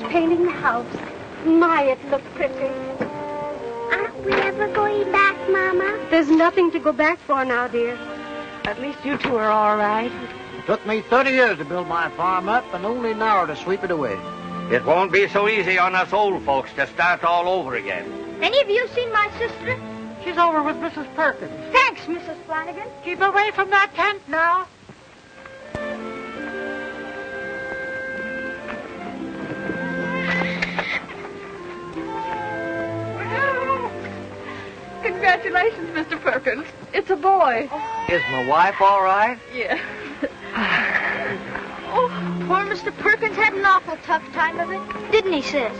painting the house. My, it looked pretty. Aren't we ever going back, Mama? There's nothing to go back for now, dear. At least you two are all right. Took me 30 years to build my farm up and only an hour to sweep it away. It won't be so easy on us old folks to start all over again. Any of you seen my sister? She's over with Mrs. Perkins. Thanks, Mrs. Flanagan. Keep away from that tent now. Congratulations, Mr. Perkins. It's a boy. Is my wife all right? Yeah. Oh, poor Mr. Perkins had an awful tough time of it, didn't he, sis?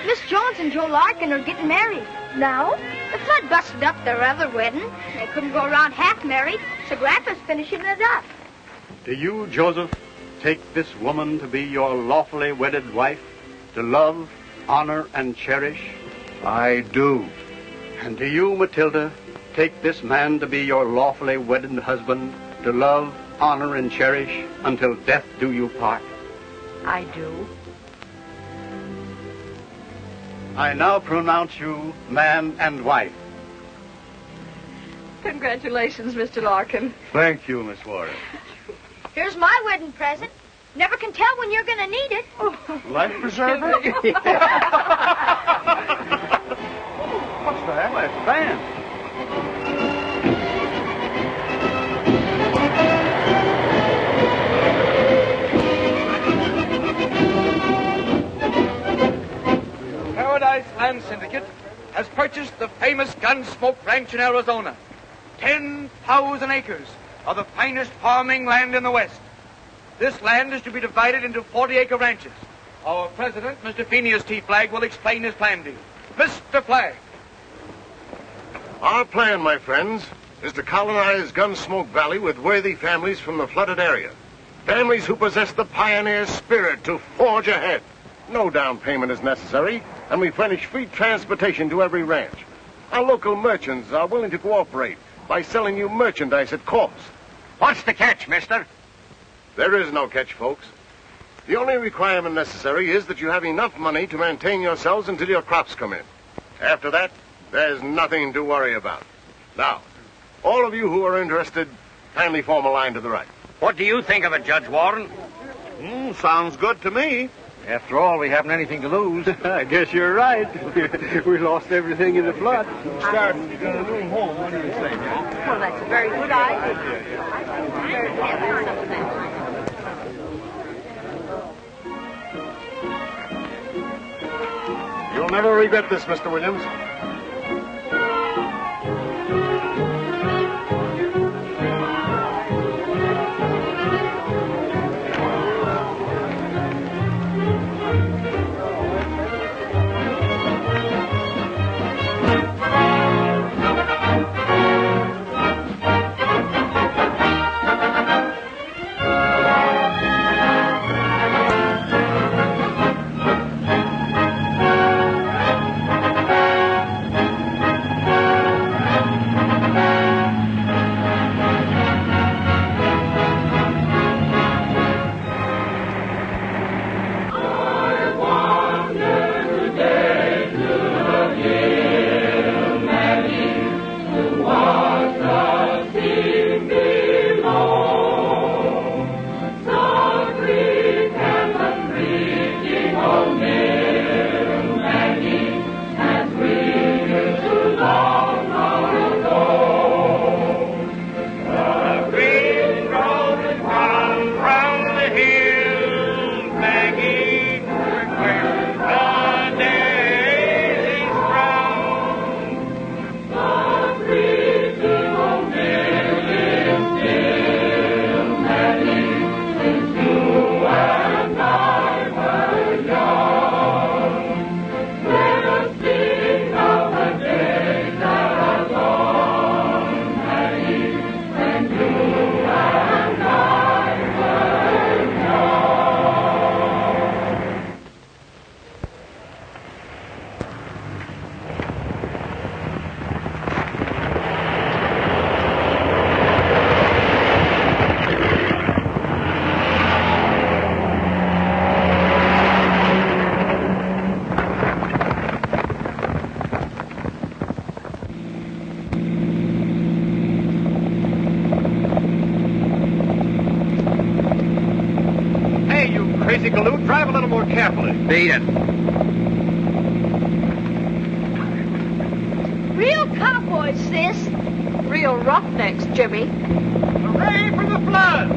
Miss Jones and Joe Larkin are getting married. Now? The flood busted up their other wedding. They couldn't go around half married, so Grandpa's finishing it up. Do you, Joseph, take this woman to be your lawfully wedded wife, to love, honor, and cherish? I do. And do you, Matilda, take this man to be your lawfully wedded husband, to love, honor, and cherish until death do you part? I do. I now pronounce you man and wife. Congratulations, Mr. Larkin. Thank you, Miss Warren. Here's my wedding present. Never can tell when you're going to need it. Life preserver? What's that? Well, it's fan. Paradise Land Syndicate has purchased the famous Gunsmoke Ranch in Arizona. 10,000 acres of the finest farming land in the West. This land is to be divided into 40-acre ranches. Our president, Mr. Phineas T. Flagg, will explain his plan to you. Mr. Flagg. Our plan, my friends, is to colonize Gunsmoke Valley with worthy families from the flooded area. Families who possess the pioneer spirit to forge ahead. No down payment is necessary, and we furnish free transportation to every ranch. Our local merchants are willing to cooperate by selling you merchandise at cost. What's the catch, mister? There is no catch, folks. The only requirement necessary is that you have enough money to maintain yourselves until your crops come in. After that, there's nothing to worry about. Now, all of you who are interested, kindly form a line to the right. What do you think of it, Judge Warren? Sounds good to me. After all, we haven't anything to lose. I guess you're right. We lost everything in the flood. Starting to get a new home. What do you say, Joe? Well, that's a very good idea. You'll never regret this, Mr. Williams. Crazy galoot, drive a little more carefully. Beat it. Real cowboys, sis. Real roughnecks, Jimmy. Hooray for the flood!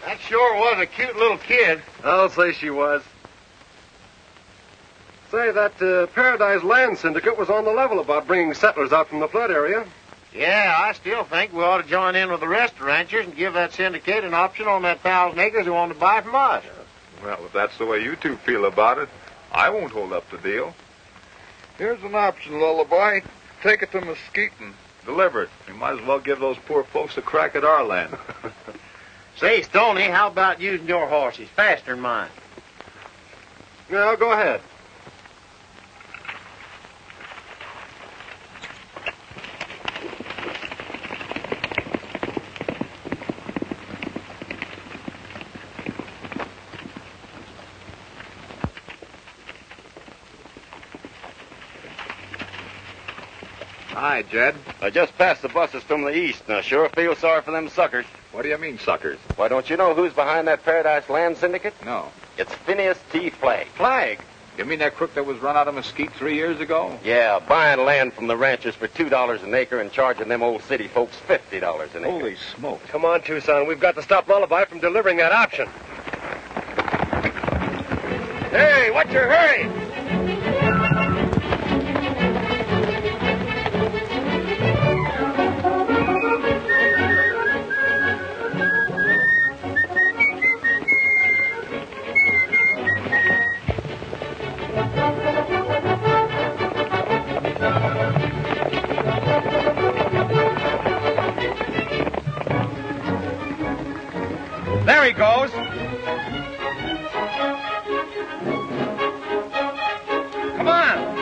That sure was a cute little kid. I'll say she was. Say, that Paradise Land Syndicate was on the level about bringing settlers out from the flood area. Yeah, I still think we ought to join in with the rest of the ranchers and give that syndicate an option on that 1,000 acres they want to buy from us. Well, if that's the way you two feel about it, I won't hold up the deal. Here's an option, Lullaby. Take it to Mesquite and deliver it. We might as well give those poor folks a crack at our land. Say, Stoney, how about using your horse? He's faster than mine. Yeah, go ahead. Hi, Jed. I just passed the buses from the east, and I sure feel sorry for them suckers. What do you mean, suckers? Why, don't you know who's behind that Paradise Land Syndicate? No. It's Phineas T. Flagg. Flag? You mean that crook that was run out of Mesquite 3 years ago? Yeah, buying land from the ranchers for $2 an acre and charging them old city folks $50 an acre. Holy smoke. Come on, Tucson. We've got to stop Lullaby from delivering that option. Hey, what's your hurry? There he goes. Come on.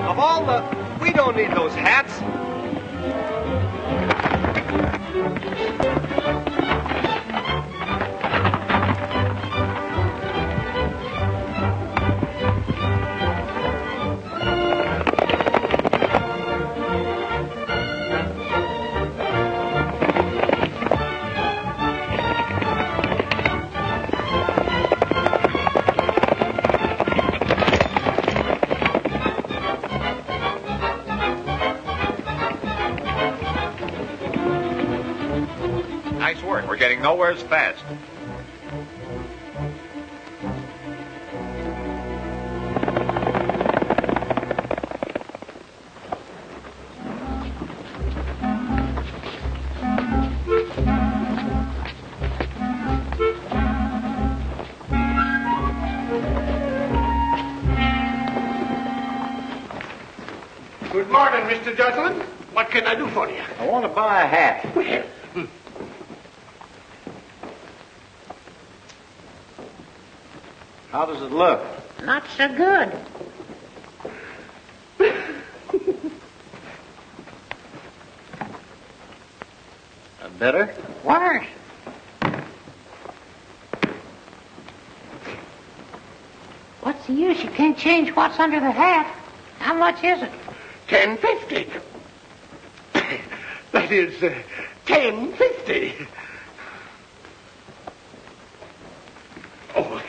Of all the... We don't need those hats. Nice work. We're getting nowhere as fast. Good morning, Mr. Gentleman. What can I do for you? I want to buy a hat. Well, How does it look? Not so good. Better? Worse. What's the use? You can't change what's under the hat. How much is it? $10.50. That is $10.50. Oh.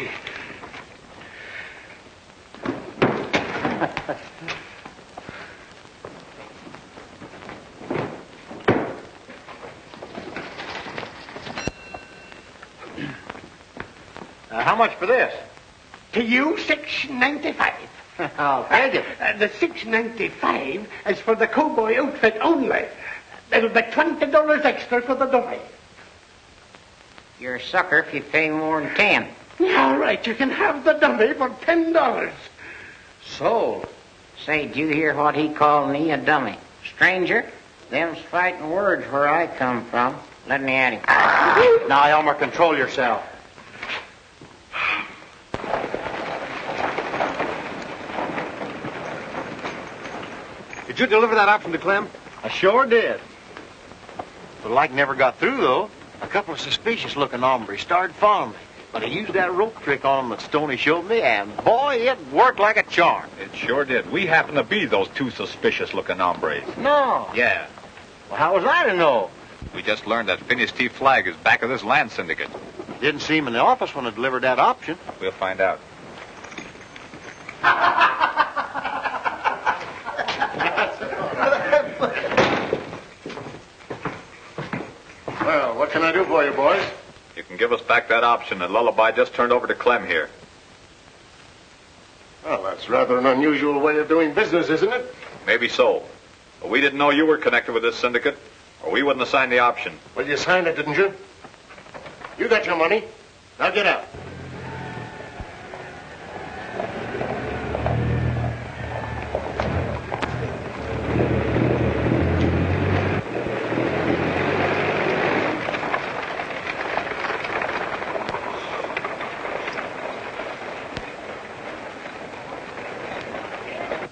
How much for this? To you, $6.95. I'll take it. The $6.95 is for the cowboy outfit only. It'll be $20 extra for the dummy. You're a sucker if you pay more than 10. All right, you can have the dummy for $10. Sold. Say, did you hear what he called me, a dummy? Stranger, them's fighting words where I come from. Let me at him. Now, Elmer, control yourself. Did you deliver that option to Clem? I sure did. The light never got through, though. A couple of suspicious-looking hombres started following me. But I used that rope trick on them that Stoney showed me, and, boy, it worked like a charm. It sure did. We happen to be those two suspicious-looking hombres. No. Yeah. Well, how was I to know? We just learned that Phineas T. Flagg is back of this land syndicate. Didn't see him in the office when I delivered that option. We'll find out. Well, what can I do for you, boys? You can give us back that option that Lullaby just turned over to Clem here. Well, that's rather an unusual way of doing business, isn't it? Maybe so. But we didn't know you were connected with this syndicate, or we wouldn't have signed the option. Well, you signed it, didn't you? You got your money. Now get out.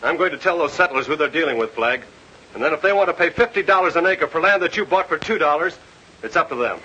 I'm going to tell those settlers who they're dealing with, Flagg. And then if they want to pay $50 an acre for land that you bought for $2, it's up to them.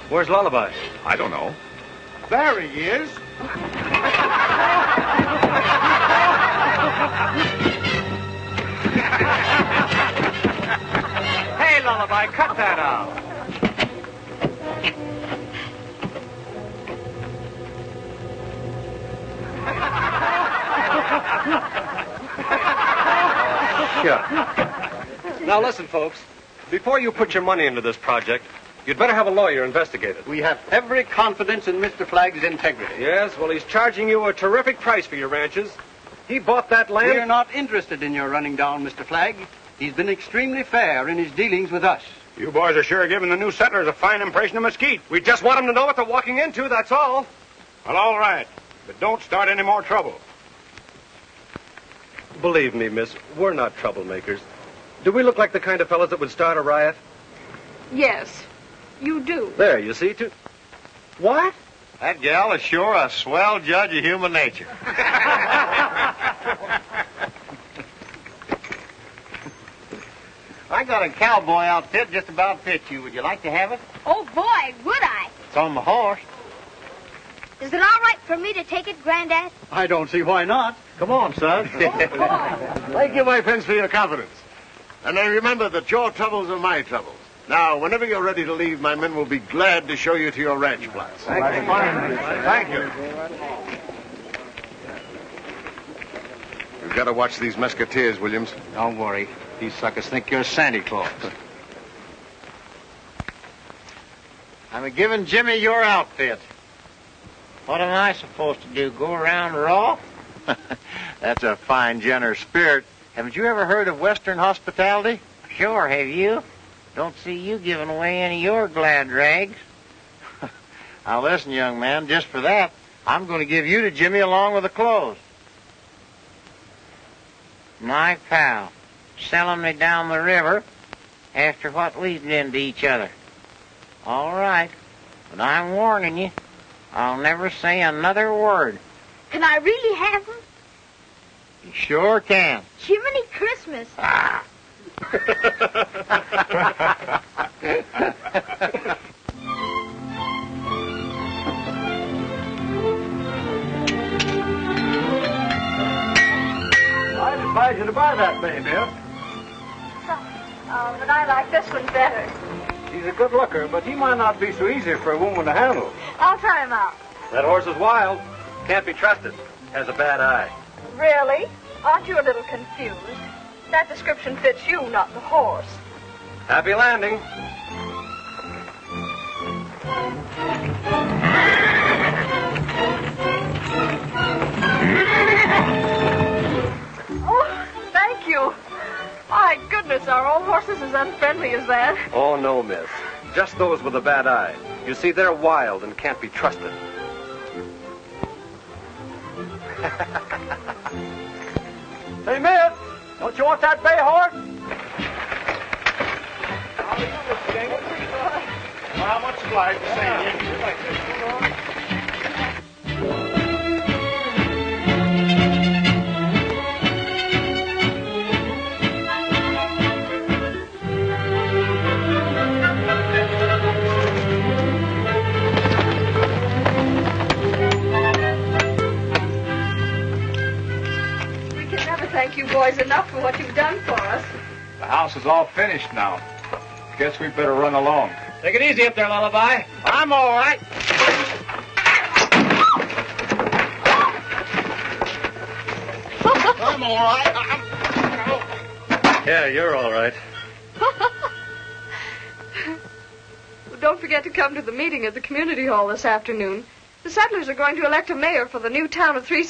Where's Lullaby? I don't know. There he is. Hey, Lullaby, cut that out. Sure. Now listen, folks. Before you put your money into this project, you'd better have a lawyer investigate it. We have every confidence in Mr. Flagg's integrity. Yes, well, he's charging you a terrific price for your ranches. He bought that land. We are not interested in your running down Mr. Flagg. He's been extremely fair in his dealings with us. You boys are sure giving the new settlers a fine impression of mesquite. We just want them to know what they're walking into, that's all. Well, all right. But don't start any more trouble. believe me, miss, we're not troublemakers. Do we look like the kind of fellows that would start a riot? Yes, you do. There, you see, What? That gal is sure a swell judge of human nature. I got a cowboy outfit just about fit you. Would you like to have it? Oh, boy, would I? It's on the horse. Is it all right for me to take it, Granddad? I don't see why not. Come on, son. Thank you, my friends, for your confidence. And I remember that your troubles are my troubles. Now, whenever you're ready to leave, my men will be glad to show you to your ranch plots. Thank you. You've got to watch these musketeers, Williams. Don't worry. These suckers think you're Santa Claus. I'm giving Jimmy your outfit. What am I supposed to do, go around raw? That's a fine, generous spirit. Haven't you ever heard of Western hospitality? Sure, have you? Don't see you giving away any of your glad rags. Now listen, young man, just for that, I'm going to give you to Jimmy along with the clothes. My pal, selling me down the river after what we've been to each other. All right, but I'm warning you, I'll never say another word. Can I really have them? You sure can. Jiminy Christmas. I'd advise you to buy that baby. But I like this one better. He's a good looker, but he might not be so easy for a woman to handle. I'll try him out. That horse is wild. Can't be trusted. Has a bad eye. Really? Aren't you a little confused? That description fits you, not the horse. Happy landing. Oh, thank you. My goodness, are all horses as unfriendly as that? Oh, no, miss. Just those with a bad eye. You see, they're wild and can't be trusted. Hey, miss, don't you want that bay horse? Well, much obliged to seeing you. We can never thank you boys enough for what you've done for us. The house is all finished now. Guess we better run along. Take it easy up there, Lullaby. I'm all right. I'm all right. Yeah, you're all right. Don't forget to come to the meeting at the community hall this afternoon. The settlers are going to elect a mayor for the new town of 10.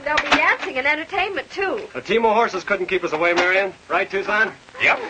There'll be dancing and entertainment, too. A team of horses couldn't keep us away, Marion. Right, Tucson? Yep.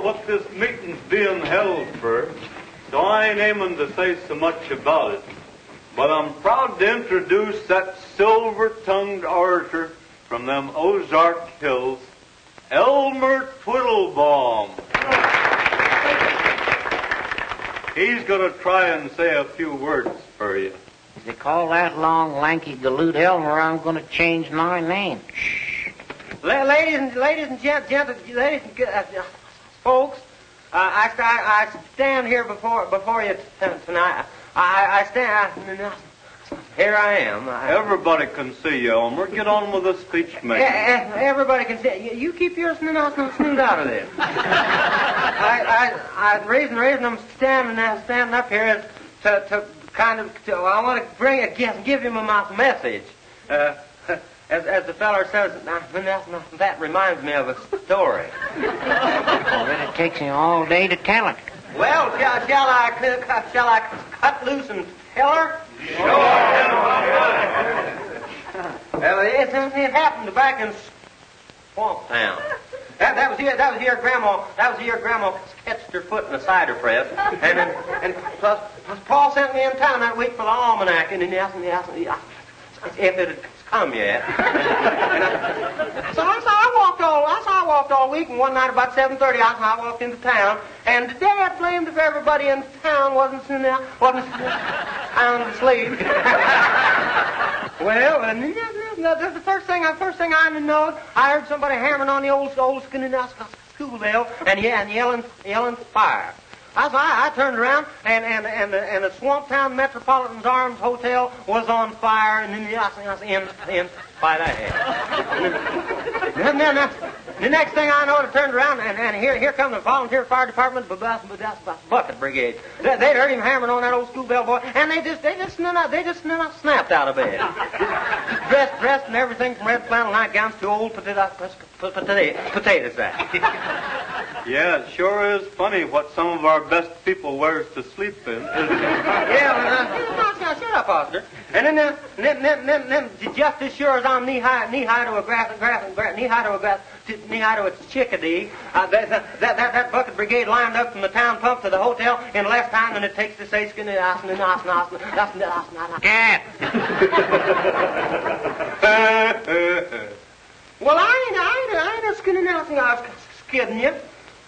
What this meeting's being held for, so I ain't aiming to say so much about it. But I'm proud to introduce that silver-tongued orator from them Ozark Hills, Elmer Twiddlebaum. He's going to try and say a few words for you. If they call that long, lanky galoot Elmer, I'm going to change my name. Ladies and folks, I stand here before you tonight. I stand. Here I am. Everybody can see you, Elmer. Get on with the speech making. Everybody can see. You keep your snoot out of this. The reason I'm standing up here is to I want to give you my message. As the feller says, that reminds me of a story. Well, then it takes me all day to tell it. Well, shall I cut loose and tell her? Sure. Well, it happened back in Swamp Town. That was your grandma. That was your grandma catched her foot in a cider press, and plus Paul sent me in town that week for the almanac, and he asked me if it had come yet. So I walked all week, and one night about 7:30, I walked into town, and Dad blamed if everybody in town wasn't sound asleep. Well, the first thing I know, I heard somebody hammering on the old school bell and yelling fire. I turned around and the Swamp Town Metropolitan's Arms Hotel was on fire, and then I was in by that. And then the next thing I know, I turned around and here comes the volunteer fire department, bucket brigade. They'd heard him hammering on that old school bell boy, and they just snapped out of bed, dressed and everything from red flannel nightgowns to old potato sacks. Yeah, it sure is funny what some of our best people wears to sleep in. Yeah, shut up, Oscar. And then just as sure as I'm knee high to a chickadee, that bucket brigade lined up from the town pump to the hotel in less time than it takes to say skin. Cat. Well, I ain't skinning nothing. I was kidding you.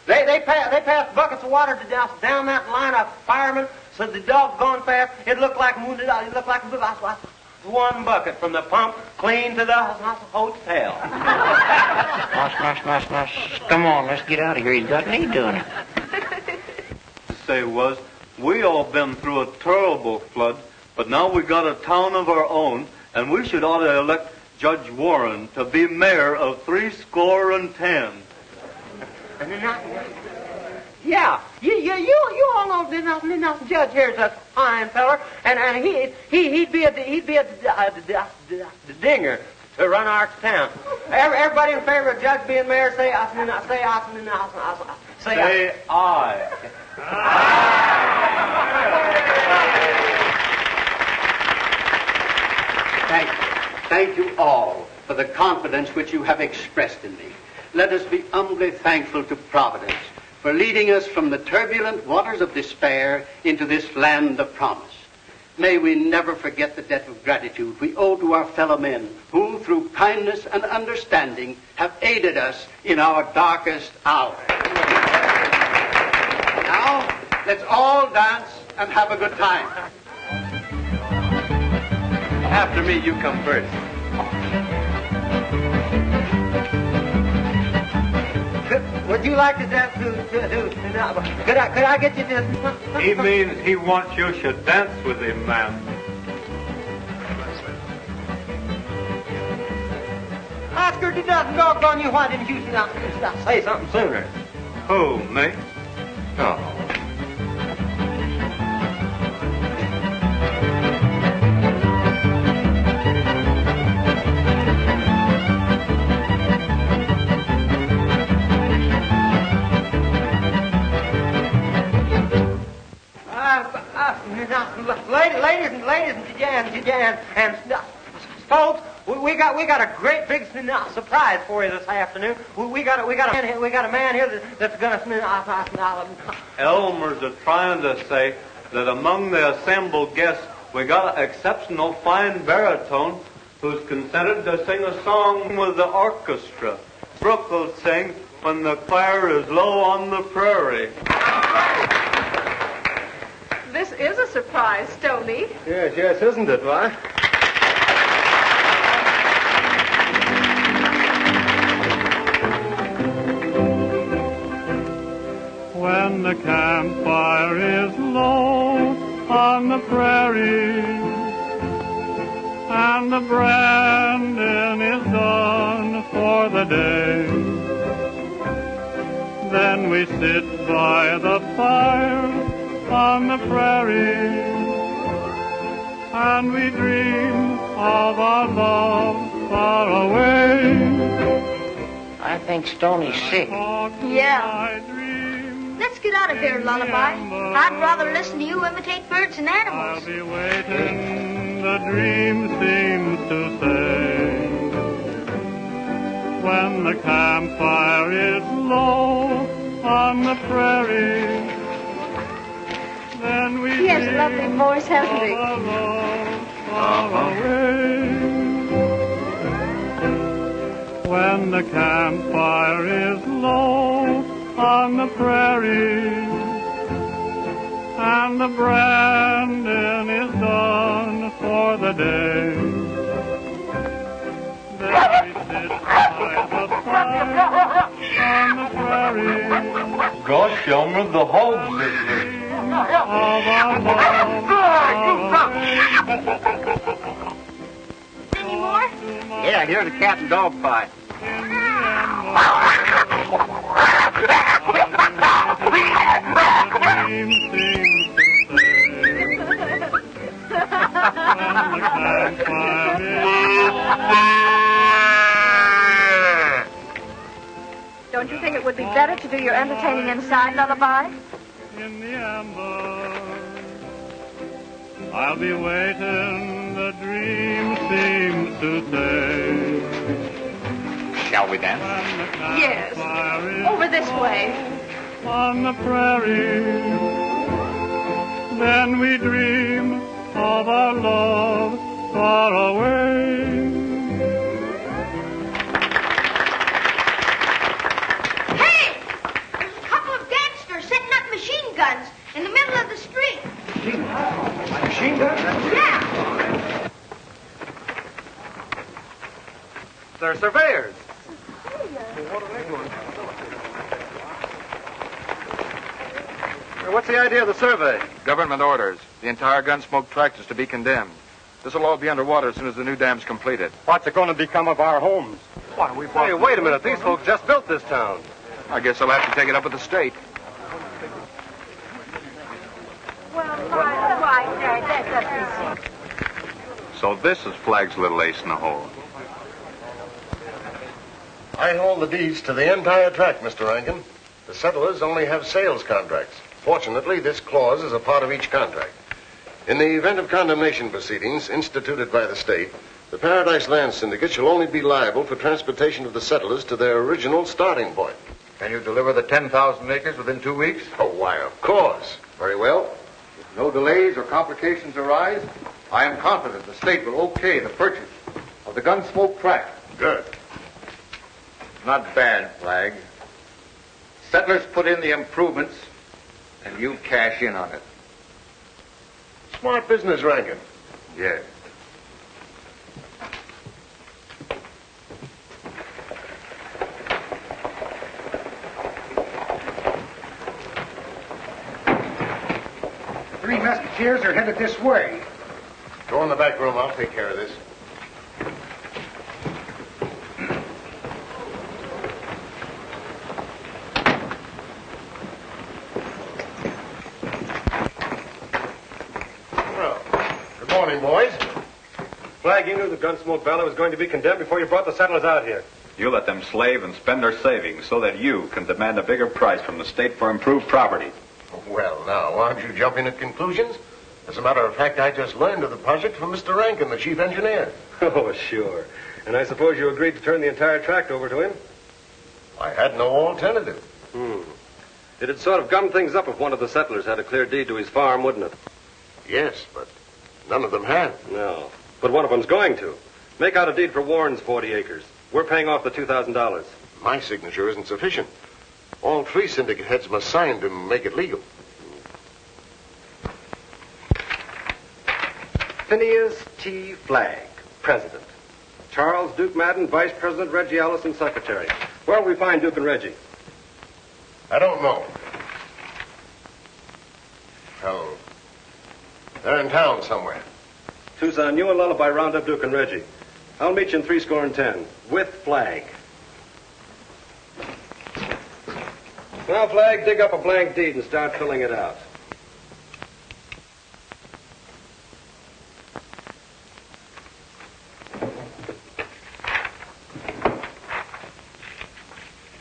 They passed buckets of water down that line of firemen, so the dog's gone fast. It looked like one bucket from the pump clean to the hotel. Nuss. Come on, let's get out of here. He's got me doing it. Say was, we all been through a terrible flood, but now we got a town of our own, and we should ought to elect Judge Warren to be mayor of 70. Yeah, you all know that Judge here's a fine feller, and he'd be a dinger to run our town. Everybody in favor of Judge being mayor, say aye. Thank you all for the confidence which you have expressed in me. Let us be humbly thankful to Providence for leading us from the turbulent waters of despair into this land of promise. May we never forget the debt of gratitude we owe to our fellow men who, through kindness and understanding, have aided us in our darkest hour. Now, let's all dance and have a good time. After me, you come first. Would you like to dance could I get you to... He means he wants you should dance with him, ma'am. Oscar, did nothing doggone you. Why didn't you say something sooner? Who, me? Oh. Ladies and folks, we got a great big surprise for you this afternoon. We got a man here that's gonna. Elmer's trying to say that among the assembled guests we got an exceptional fine baritone who's consented to sing a song with the orchestra. Brooke will sing "When the Fire is Low on the Prairie." This is a surprise, Stoney. Yes, isn't it, why? when the campfire is low on the prairie, and the branding is done for the day. Then we sit by the fire on the prairie, and we dream of our love far away. I think Stoney's sick. Yeah. Let's get out of here, Lullaby. I'd rather listen to you imitate birds and animals. I'll be waiting, the dream seems to say, when the campfire is low on the prairie, then we He has a lovely voice, hasn't he? When the campfire is low on the prairie, and the branding is done for the day, then we sit by the fire on the prairie. Gosh, Elmer, the hogs is here. Any more? Yeah, here's a cat and dog fight. Don't you think it would be better to do your entertaining inside, Lullaby? In the amber, I'll be waiting, the dream seems to say. Shall we dance? Yes. Over this way. On the prairie, then we dream of our love far away. Hey! There's a couple of gangsters setting up machine guns in the middle of the street. Machine gun? Yeah. They're surveyors. What's the idea of the survey? Government orders. The entire Gunsmoke tract is to be condemned. This will all be underwater as soon as the new dam's completed. What's it going to become of our homes? Why don't we... Hey, wait a minute. These folks just built this town. I guess I'll have to take it up with the state. So this is Flag's little ace in the hole. I hold the deeds to the entire tract, Mr. Rankin. The settlers only have sales contracts. Fortunately, this clause is a part of each contract. In the event of condemnation proceedings instituted by the state, the Paradise Land Syndicate shall only be liable for transportation of the settlers to their original starting point. Can you deliver the 10,000 acres within 2 weeks? Oh, why, of course. Very well. If no delays or complications arise, I am confident the state will okay the purchase of the Gunsmoke tract. Good. Not bad, Flag. Settlers put in the improvements, and you cash in on it. Smart business, Rankin. Yes. Three musketeers are headed this way. Go in the back room. I'll take care of this. Morning, boys. Flag, you knew the Gunsmoke Valley was going to be condemned before you brought the settlers out here. You let them slave and spend their savings so that you can demand a bigger price from the state for improved property. Well, now, aren't you jumping at conclusions? As a matter of fact, I just learned of the project from Mr. Rankin, the chief engineer. Oh, sure. And I suppose you agreed to turn the entire tract over to him? I had no alternative. It'd sort of gum things up if one of the settlers had a clear deed to his farm, wouldn't it? Yes, but none of them have. No. But one of them's going to. Make out a deed for Warren's 40 acres. We're paying off the $2,000. My signature isn't sufficient. All three syndicate heads must sign to make it legal. Phineas T. Flagg, President. Charles Duke Madden, Vice President, Reggie Allison, Secretary. Where'll we find Duke and Reggie? I don't know. Hell. They're in town somewhere. Tucson, you and Lullaby round up Duke and Reggie. I'll meet you in 310, with Flag. Now, Flag, dig up a blank deed and start filling it out.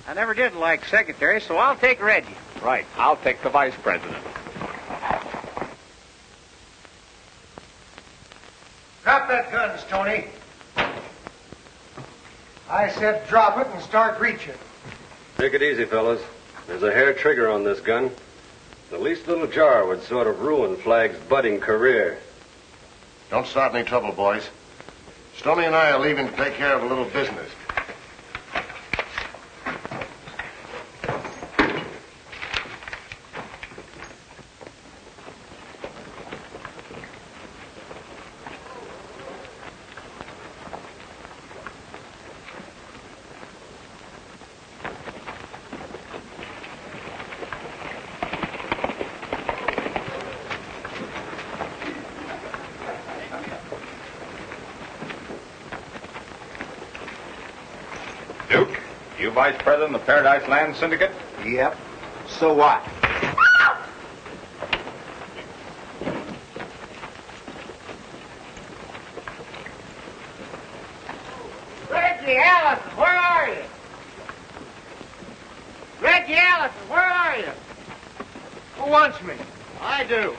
I never did like secretary, so I'll take Reggie. Right. I'll take the vice president. Drop that gun, Stoney. I said drop it and start reaching. Take it easy, fellas. There's a hair trigger on this gun. The least little jar would sort of ruin Flag's budding career. Don't start any trouble, boys. Stoney and I are leaving to take care of a little business. Duke, you vice president of the Paradise Land Syndicate? Yep. So what? Reggie Allison, where are you? Reggie Allison, where are you? Who wants me? I do.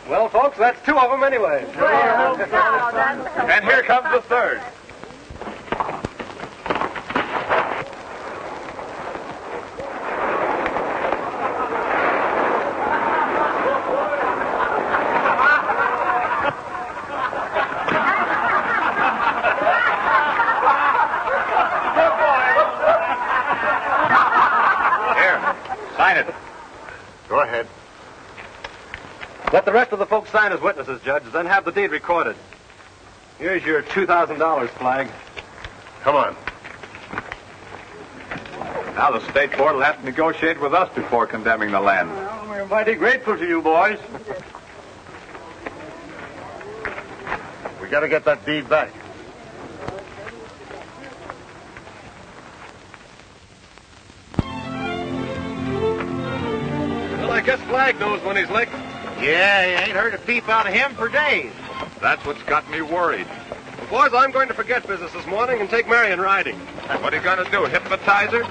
Well, folks, that's two of them anyway. And here comes the third. Here, sign it. Go ahead. Let the rest of the folks sign as witnesses, Judge, then have the deed recorded. Here's your $2,000, Flag. Come on. Now the state board will have to negotiate with us before condemning the land. Well, we're mighty grateful to you, boys. We gotta get that deed back. Well, I guess Flag knows when he's licked. Yeah, you ain't heard a peep out of him for days. That's what's got me worried. Well, boys, I'm going to forget business this morning and take Marion riding. What are you going to do, hypnotize her?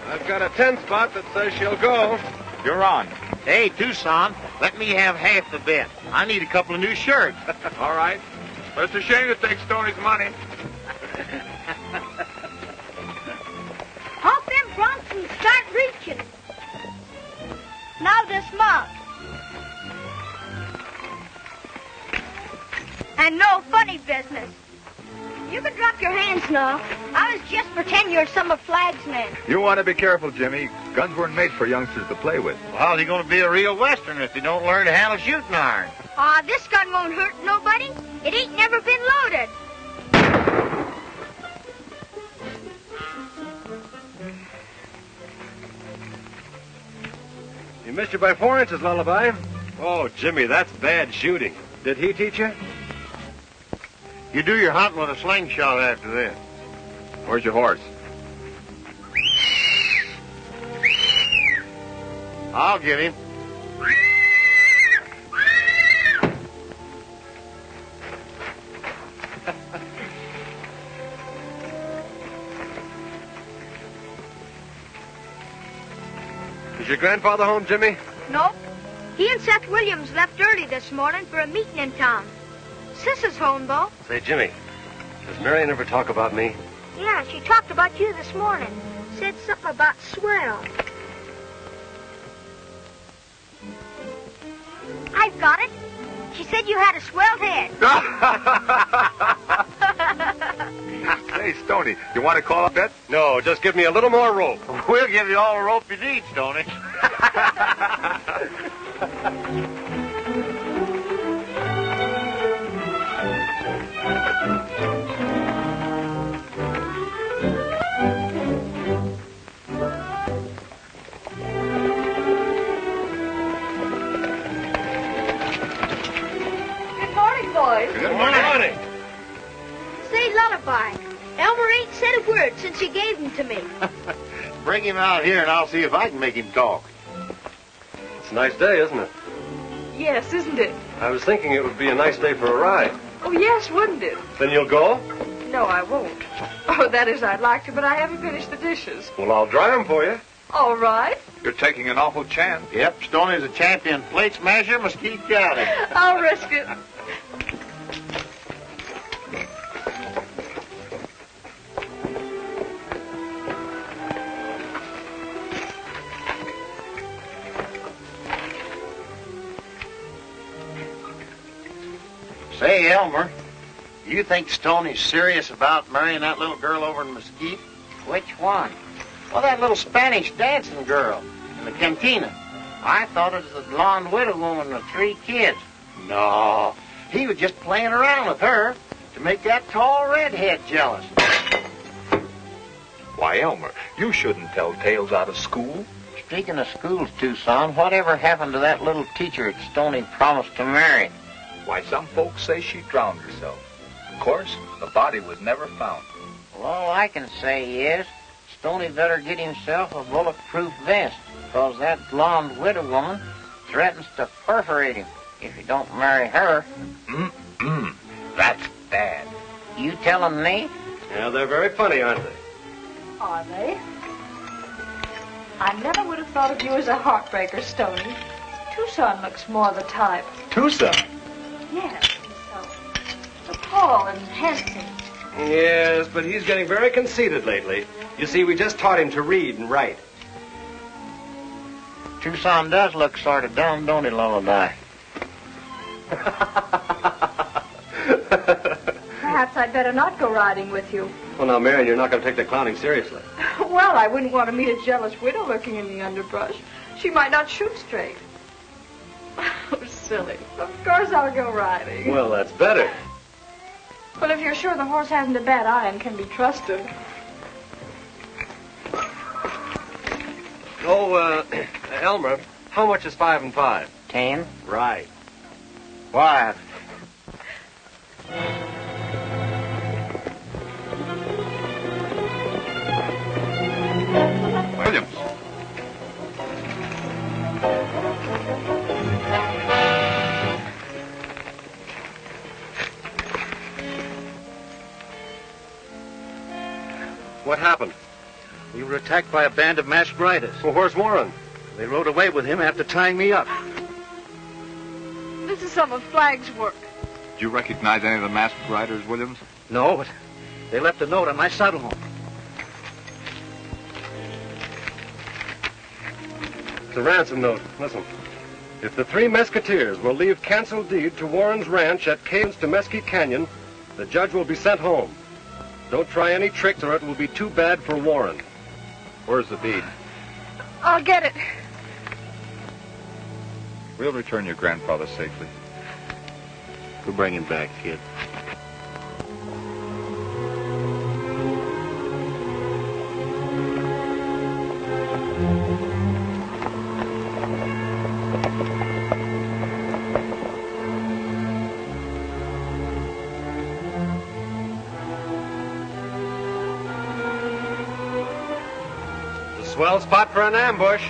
I've got a 10 spot that says she'll go. You're on. Hey, Tucson, let me have half the bet. I need a couple of new shirts. All right. But it's a shame to take Stoney's money. Hope them Bronsons start reaching. Now dismount. And no funny business. You can drop your hands now. I was just pretending you're some of Flag's men. You want to be careful, Jimmy. Guns weren't made for youngsters to play with. Well, how's he going to be a real Westerner if he don't learn to handle shooting iron? This gun won't hurt nobody. It ain't never been loaded. You missed you by 4 inches, Lullaby. Oh, Jimmy, that's bad shooting. Did he teach you? You do your hunting with a slingshot after this. Where's your horse? I'll get him. Is your grandfather home, Jimmy? Nope. He and Seth Williams left early this morning for a meeting in town. Sis is home, though. Say, Jimmy, does Marion ever talk about me? Yeah, she talked about you this morning. Said something about swell. I've got it. She said you had a swell head. Say, Stoney, you want to call up that? No, just give me a little more rope. We'll give you all the rope you need, Stoney. Good morning, boys. Good morning. Say, Lullaby, Elmer ain't said a word since you gave him to me. Bring him out here and I'll see if I can make him talk. It's a nice day, isn't it? Yes, isn't it? I was thinking it would be a nice day for a ride. Oh, yes, wouldn't it? Then you'll go? No, I won't. Oh, that is, I'd like to, but I haven't finished the dishes. Well, I'll dry them for you. All right. You're taking an awful chance. Yep, Stoney's a champion plate smasher, Mesquite County. I'll risk it. Say, Elmer, you think Stoney's serious about marrying that little girl over in Mesquite? Which one? Well, that little Spanish dancing girl in the cantina. I thought it was the blonde widow woman with 3 kids. No, he was just playing around with her to make that tall redhead jealous. Why, Elmer, you shouldn't tell tales out of school. Speaking of schools, Tucson, whatever happened to that little teacher that Stoney promised to marry? Why, some folks say she drowned herself. Of course, the body was never found. Well, all I can say is Stoney better get himself a bulletproof vest, because that blonde widow woman threatens to perforate him if he don't marry her. That's bad. You telling me? Yeah, they're very funny, aren't they? Are they? I never would have thought of you as a heartbreaker, Stoney. Tucson looks more the type. Tucson? Yes, so tall and handsome. Yes, but he's getting very conceited lately. You see, we just taught him to read and write. Tucson does look sort of dumb, don't he, Lullaby? Perhaps I'd better not go riding with you. Well, now, Marion, you're not going to take the clowning seriously. Well, I wouldn't want to meet a jealous widow lurking in the underbrush. She might not shoot straight. Oh, silly. Of course I'll go riding. Well, that's better. Well, if you're sure the horse hasn't a bad eye and can be trusted. Oh, Elmer, how much is 5 and 5? 10. Right. Why? Williams. What happened? We were attacked by a band of masked riders. Well, where's Warren? They rode away with him after tying me up. This is some of Flagg's work. Did you recognize any of the masked riders, Williams? No, but they left a note on my saddle horn. It's a ransom note. Listen. If the 3 Musketeers will leave cancel deed to Warren's ranch at Caves to Mesquite Canyon, the judge will be sent home. Don't try any tricks or it will be too bad for Warren. Where's the deed? I'll get it. We'll return your grandfather safely. We'll bring him back, kid. It's a swell spot for an ambush.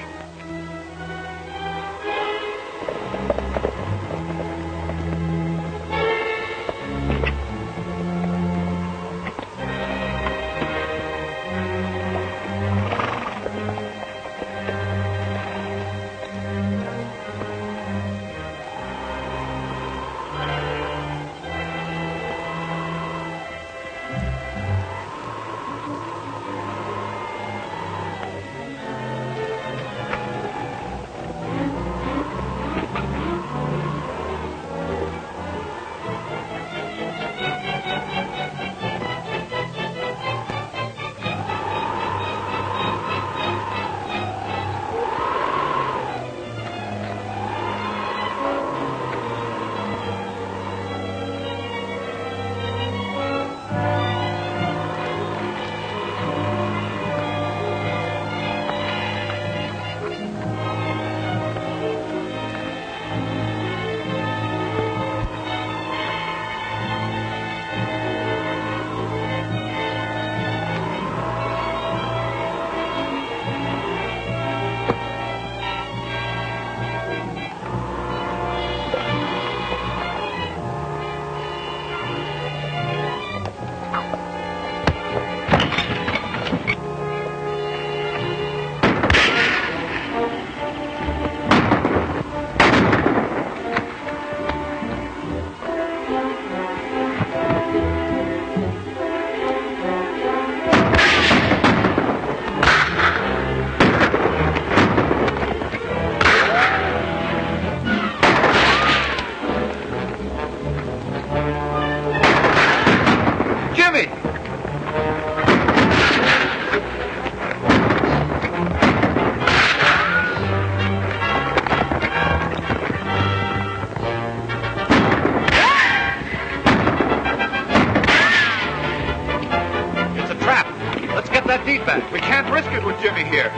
Mesquite back. We can't risk it with Jimmy here.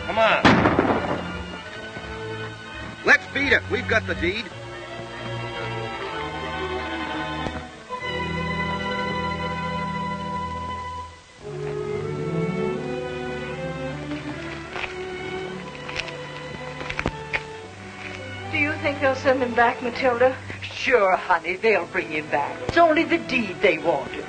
Come on. Let's beat it. We've got the deed. Do you think they'll send him back, Matilda? Sure, honey, they'll bring him back. It's only the deed they wanted.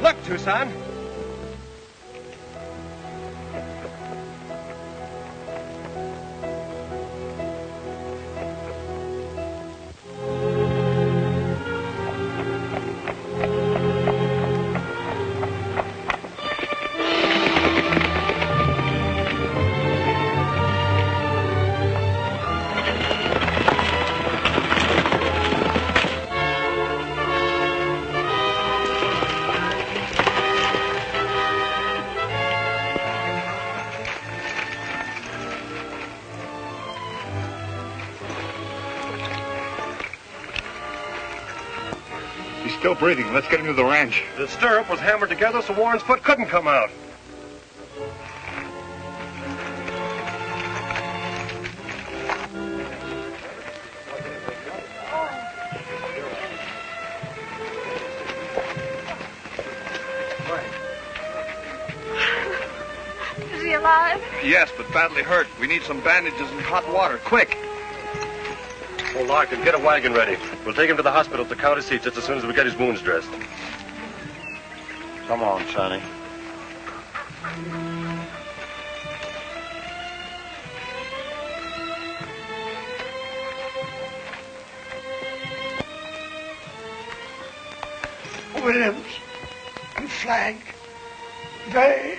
Look, Tucson. He's still breathing. Let's get him to the ranch. The stirrup was hammered together so Warren's foot couldn't come out. Is he alive? Yes, but badly hurt. We need some bandages and hot water. Quick. Oh, Larkin, get a wagon ready. We'll take him to the hospital at the county seat just as soon as we get his wounds dressed. Come on, Sonny. Williams and Flagg, they...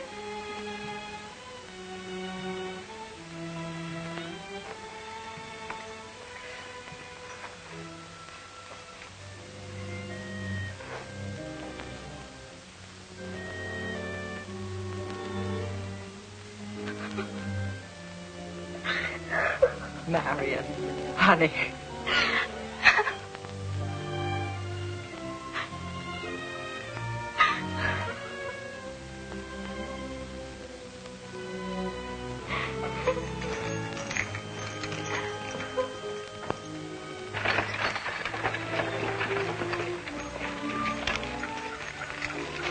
Marion, honey.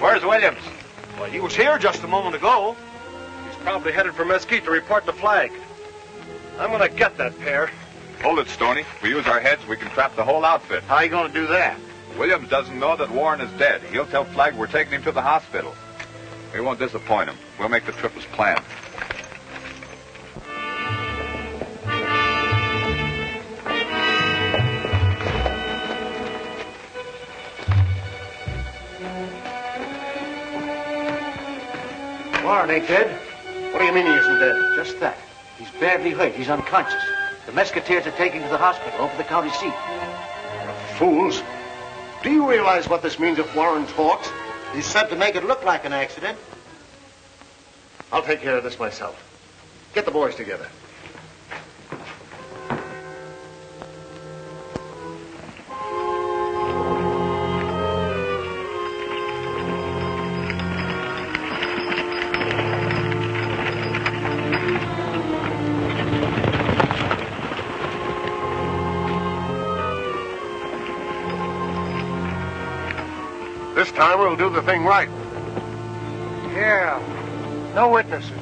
Where's Williams? Well, he was here just a moment ago. He's probably headed for Mesquite to report the Flag. I'm gonna get that pair. Hold it, Stoney. If we use our heads, we can trap the whole outfit. How are you going to do that? Williams doesn't know that Warren is dead. He'll tell Flagg we're taking him to the hospital. We won't disappoint him. We'll make the trip as planned. Warren ain't dead. What do you mean he isn't dead? Just that. He's badly hurt. He's unconscious. The Mesquiteers are taking him to the hospital over the county seat. Fools. Do you realize what this means if Warren talks? He's said to make it look like an accident. I'll take care of this myself. Get the boys together. This time we'll do the thing right. Yeah. No witnesses.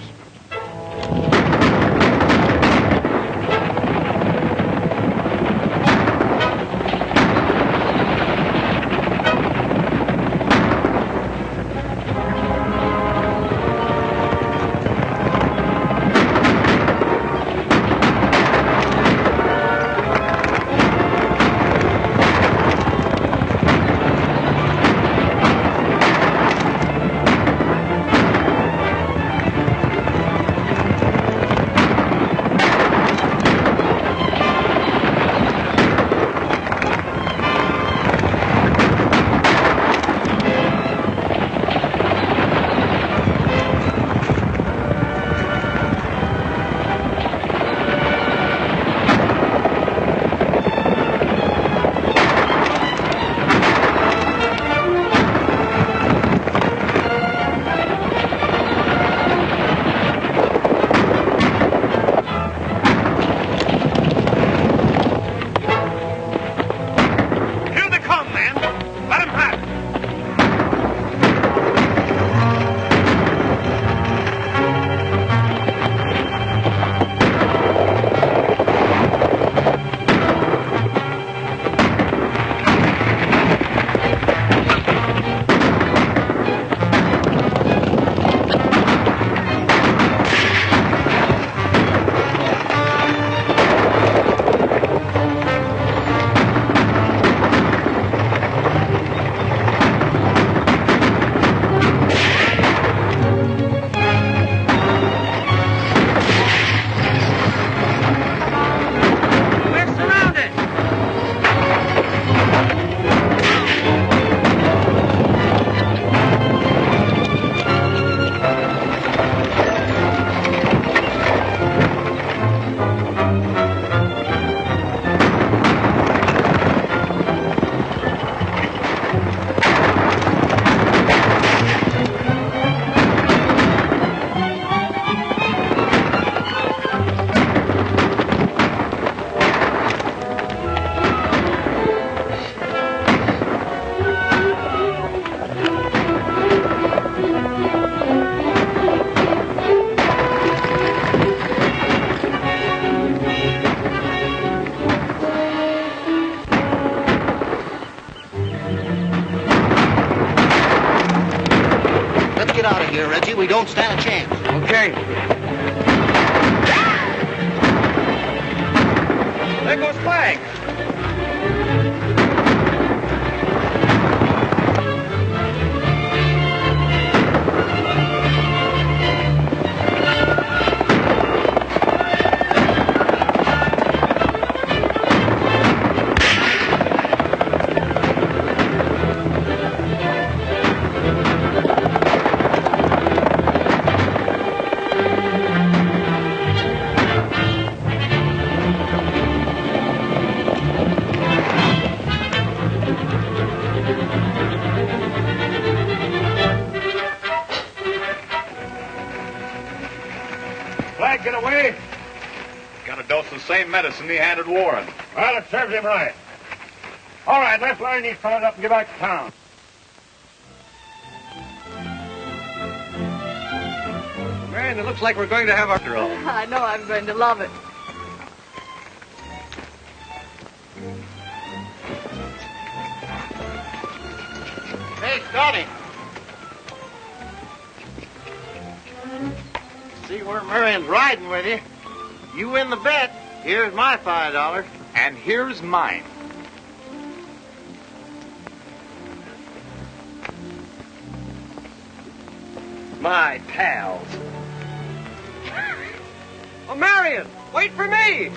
out of here, Reggie. We don't stand a chance. Okay. There goes Flag. Flag, get away. Got a dose of the same medicine he handed Warren. Well, it serves him right. All right, let's line these fellas up and get back to town. Marion, it looks like we're going to have our all. I know I'm going to love it. Hey, Scotty. See where Marion's riding with you. You win the bet. Here's my $5. And here's mine. My pals. Oh, Marion, wait for me!